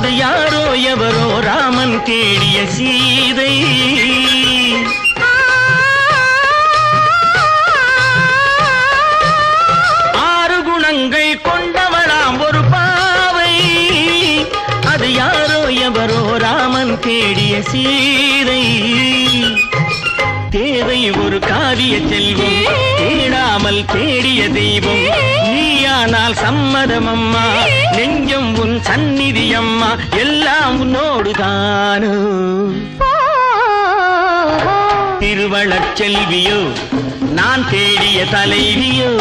அது யாரோ எவரோ ராமன் தேடிய சீதை. ஆறு குணங்கள் கொண்டவளாம் ஒரு பாவை, அது யாரோ எவரோ ராமன் தேடிய சீதை. தேவை ஒரு காவிய செல்வம், தேடாமல் தேடிய தெய்வம். நீயானால் சம்மதம் அம்மா, நெஞ்சம் உன் சந்நிதி அம்மா, எல்லாம் உன்னோடுதானோ. திருவளச் செல்வியோ நான் தேடிய தலைவியோ.